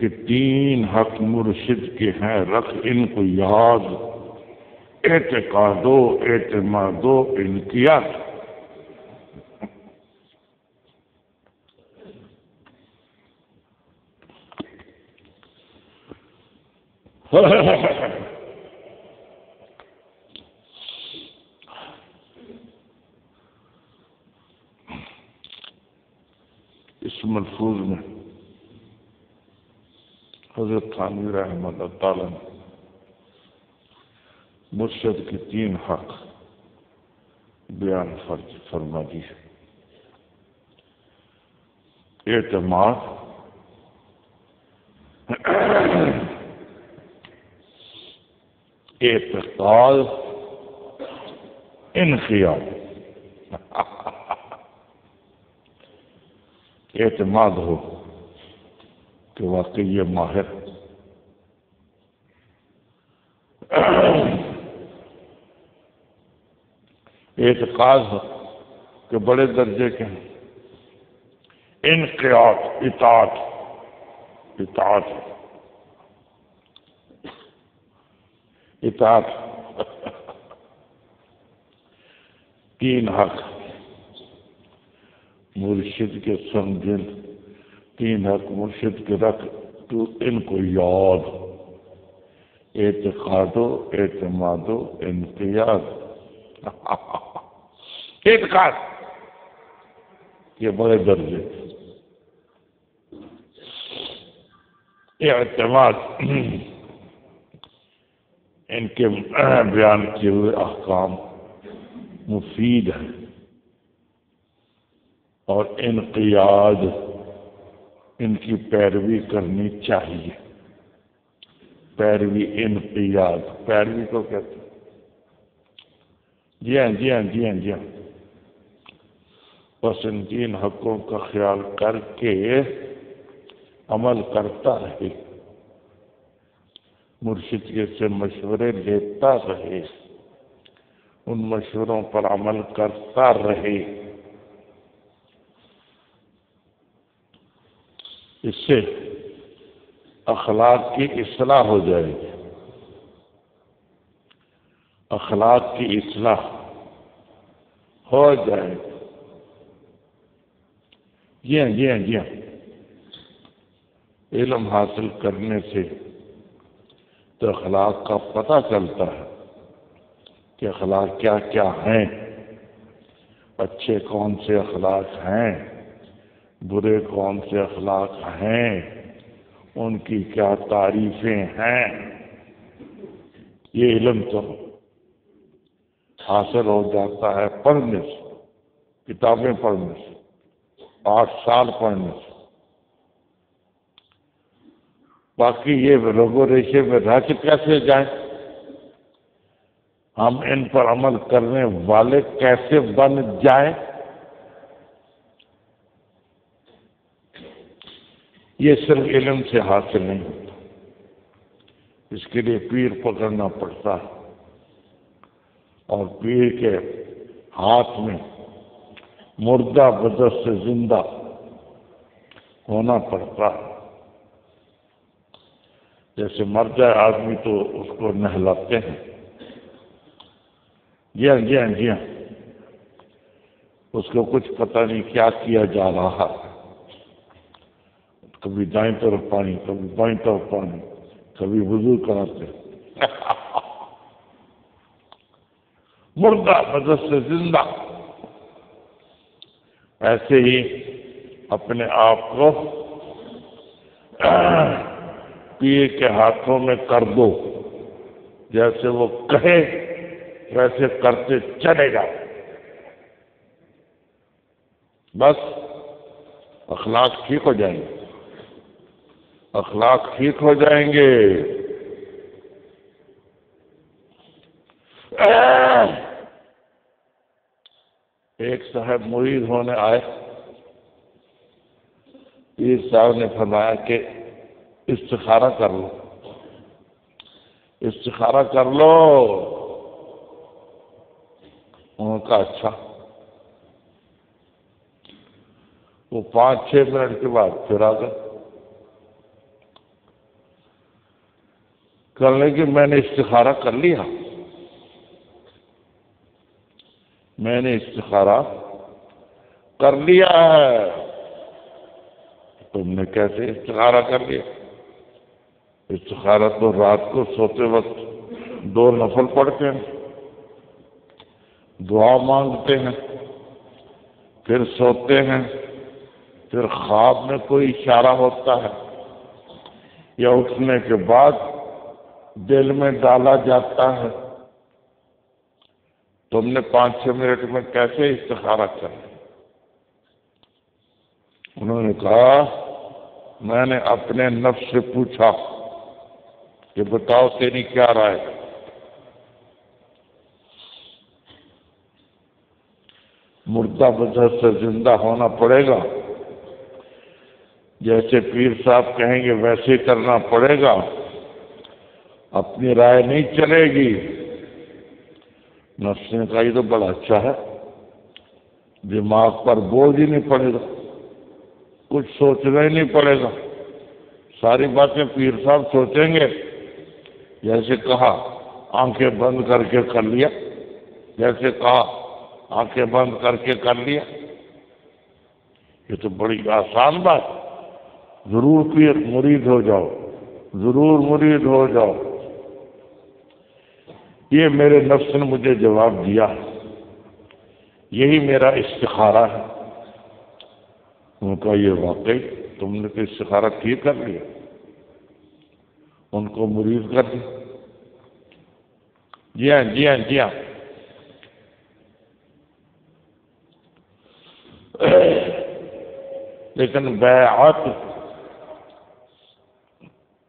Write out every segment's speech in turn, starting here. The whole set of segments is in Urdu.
کہ تین حق مرشد کے ہیں، رکھ ان کو یاد، اعتقاد و اعتماد و انقیاد۔ اس ملفوظ میں حضرت تھانوی رحمہ اللہ تعالیٰ نے مرشد کے تین حق بیان فرما دی ہے: اعتماد، اعتقاد، انقیاد۔ اعتماد ہو کہ واقعی یہ ماہر اعتقاد ہو کہ بڑے درجے کے ہیں، انقیاد، اطاعت، اطاعت اطاعت تین حق مرشد کے سمجھن، تین حق مرشد کے رکھ تو ان کو یاد، اعتقاد و اعتماد و انقیاد۔ اعتقاد یہ بڑے درجے، اعتماد ان کے بیان کیے ہوئے احکام مفید ہیں، اور انقیاد ان کی پیروی کرنی چاہیے۔ پیروی، انقیاد، پیروی کو کہتے ہیں۔ جی ہاں جی ہاں جی ہاں جی ہاں، بس ان تین حقوں کا خیال کر کے عمل کرتا رہے، مرشد کے سے مشورے لیتا رہے، ان مشوروں پر عمل کرتا رہے، اس سے اخلاق کی اصلاح ہو جائے گی، اخلاق کی اصلاح ہو جائے گی۔ جی ہاں جی ہاں جی ہاں، علم حاصل کرنے سے تو اخلاق کا پتہ چلتا ہے کہ اخلاق کیا کیا ہیں، اچھے کون سے اخلاق ہیں، برے کون سے اخلاق ہیں، ان کی کیا تعریفیں ہیں۔ یہ علم تو حاصل ہو جاتا ہے پڑھنے سے، کتابیں پڑھنے سے، 8 سال پڑھنے سے۔ باقی یہ رگو ریشے میں رچ کیسے جائیں، ہم ان پر عمل کرنے والے کیسے بن جائیں، یہ صرف علم سے حاصل نہیں ہوتا، اس کے لیے پیر پکڑنا پڑتا ہے، اور پیر کے ہاتھ میں مردہ بدن سے زندہ ہونا پڑتا ہے۔ جیسے مر جائے آدمی تو اس کو نہلاتے ہیں، جی ہاں جی ہاں جی ہاں، اس کو کچھ پتہ نہیں کیا کیا جا رہا، کبھی دائیں طرف پانی، کبھی بائیں طرف پانی، کبھی وضو کراتے، مردہ بدن سے زندہ۔ ایسے ہی اپنے آپ کو پیر کے ہاتھوں میں کر دو، جیسے وہ کہے ویسے کرتے چلے جاؤ، بس اخلاق ٹھیک ہو جائیں گے، اخلاق ٹھیک ہو جائیں گے۔ ایک صاحب مرید ہونے آئے، پیر صاحب نے فرمایا کہ استخارہ کر لو، استخارہ کر لو۔ انہوں نے کہا اچھا۔ وہ 5-6 منٹ کے بعد پھر آ گئے، کرنے کی میں نے استخارہ کر لیا، میں نے استخارہ کر لیا ہے۔ تم نے کیسے استخارہ کر لیا؟ استخارہ تو رات کو سوتے وقت 2 نفل پڑھتے ہیں، دعا مانگتے ہیں، پھر سوتے ہیں، پھر خواب میں کوئی اشارہ ہوتا ہے یا اٹھنے کے بعد دل میں ڈالا جاتا ہے۔ تم نے 5-6 منٹ میں کیسے استخارہ کر لیا؟ انہوں نے کہا میں نے اپنے نفس سے پوچھا کہ بتاؤ تیری کیا رائے؟ مردہ بدن سے زندہ ہونا پڑے گا، جیسے پیر صاحب کہیں گے ویسے ہی کرنا پڑے گا، اپنی رائے نہیں چلے گی۔ نفس نے کہا یہ تو بڑا اچھا ہے، دماغ پر بوجھ ہی نہیں پڑے گا، کچھ سوچنا ہی نہیں پڑے گا، ساری باتیں پیر صاحب سوچیں گے۔ جیسے کہا آنکھیں بند کر کے کر لیا، جیسے کہا آنکھیں بند کر کے کر لیا، یہ تو بڑی آسان بات، ضرور پیر مرید ہو جاؤ، ضرور مرید ہو جاؤ۔ یہ میرے نفس نے مجھے جواب دیا، یہی میرا استخارہ ہے۔ ان کا یہ واقعی تم نے تو استخارہ ٹھیک کر لیا، ان کو مرید کر دیا۔ جی ہاں جی ہاں جی ہاں، لیکن بیعت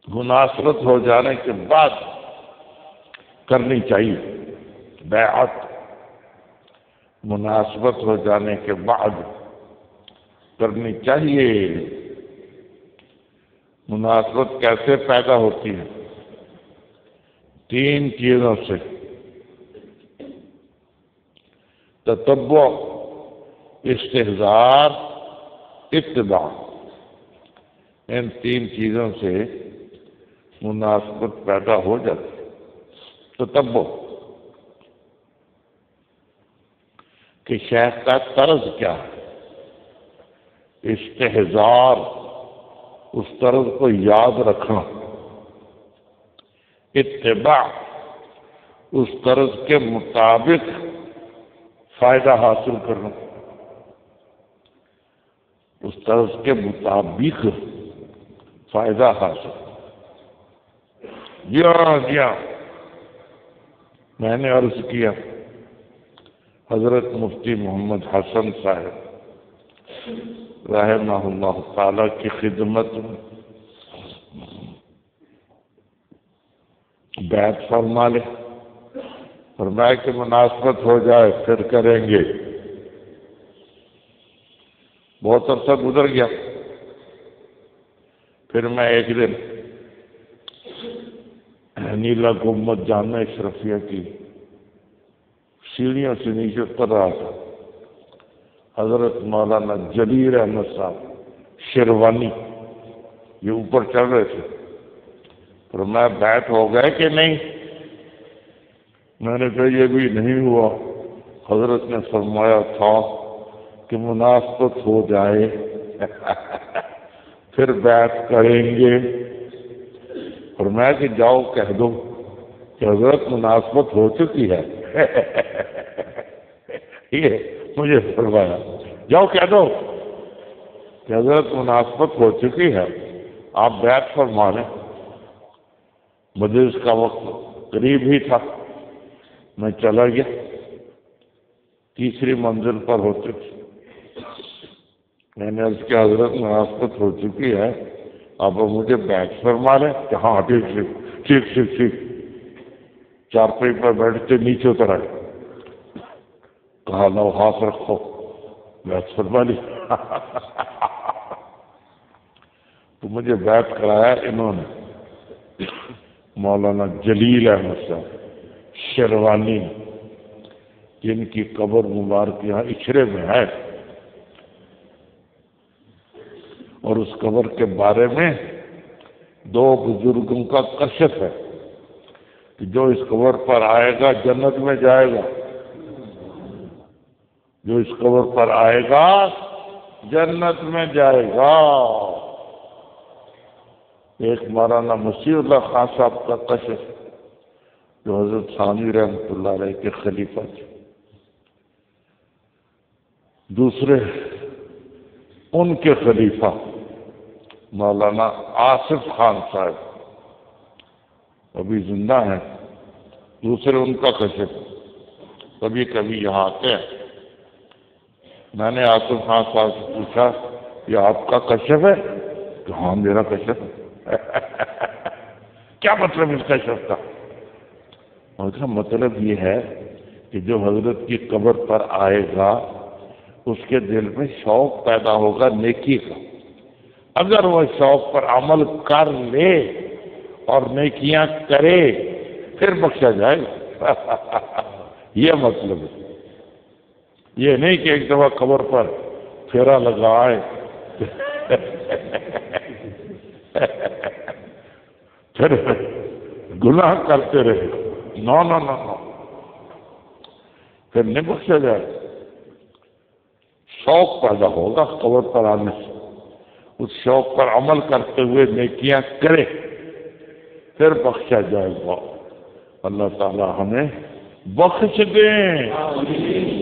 مناسبت ہو جانے کے بعد کرنی چاہیے، بیعت مناسبت ہو جانے کے بعد کرنی چاہیے۔ مناسبت کیسے پیدا ہوتی ہے؟ 3 چیزوں سے، تتبع، استحضار، اتباع۔ ان 3 چیزوں سے مناسبت پیدا ہو جاتی ہے۔ تتبع کہ شیخ کا طرز کیا ہے، استحضار اس طرز کو یاد رکھنا، اتباع اس طرز کے مطابق فائدہ حاصل کرنا، اس طرز کے مطابق فائدہ حاصل۔ جی ہاں، میں نے عرض کیا حضرت مفتی محمد حسن صاحب رحمہ اللہ تعالی کی خدمت میں بیعت فرما لے، فرمایا کہ مناسبت ہو جائے پھر کریں گے۔ بہت عرصہ گزر گیا، پھر میں ایک دن نیلا گنبد جامعہ اشرفیہ کی سیڑھیوں سے نیچے اتر رہا تھا، حضرت مولانا جلیل احمد صاحب شیروانی یہ اوپر چڑھ رہے تھے، فرمایا بیعت ہو گئے کہ نہیں؟ میں نے کہا یہ بھی نہیں ہوا۔ حضرت نے فرمایا تھا کہ مناسبت ہو جائے پھر بیعت کریں گے۔ فرمایا کہ جاؤ کہہ دو کہ حضرت مناسبت ہو چکی ہے یہ مجھے فرمایا جاؤ کہہ دو کہ حضرت مناسبت ہو چکی ہے، آپ بیعت فرما لیں۔ مجلس کا وقت قریب ہی تھا، میں چلا گیا، 3ری منزل پر ہوتے تھے۔ میں نے عرض کیا حضرت مناسبت ہو چکی ہے، آپ مجھے بیعت فرما لیں کہ ہاں ٹھیک۔ چارپائی پر بیٹھتے نیچے اتر آئے، کہا لو ہاتھ رکھو، بیعت فرما لی تو مجھے بیعت کرایا انہوں نے مولانا جلیل احمد صاحب شیروانی، جن کی قبر مبارک یہاں اچھرے میں ہے۔ اس قبر کے بارے میں دو بزرگوں کا کشف ہے کہ جو اس قبر پر آئے گا جنت میں جائے گا، جو اس قبر پر آئے گا جنت میں جائے گا۔ ایک مولانا مسیح اللہ خان صاحب کا کشف جو حضرت ثانوی رحمۃ اللہ علیہ کے خلیفہ تھے، دوسرے ان کے خلیفہ مولانا آصف خان صاحب ابھی زندہ ہیں، دوسرے ان کا کشف کبھی کبھی یہاں آتے ہیں۔ میں نے آصف خان صاحب سے پوچھا یہ آپ کا کشف ہے؟ کہ ہاں میرا کشف ہے۔ کیا مطلب اس کشف کا؟ اور کا مطلب یہ ہے کہ جو حضرت کی قبر پر آئے گا اس کے دل میں شوق پیدا ہوگا نیکی کا، اگر وہ شوق پر عمل کر لے اور نیکیاں کرے پھر بخشا جائے گا۔ یہ مطلب ہے، یہ نہیں کہ ایک دفعہ قبر پر پھیرا لگائے پھر گناہ کرتے رہے، نو نو نو نو، پھر نہیں بخشا جائے۔ شوق پیدا ہوگا قبر پر آنے سے، اس شوق پر عمل کرتے ہوئے نیکیاں کرے پھر بخشا جائے گا۔ اللہ تعالی ہمیں بخش دیں۔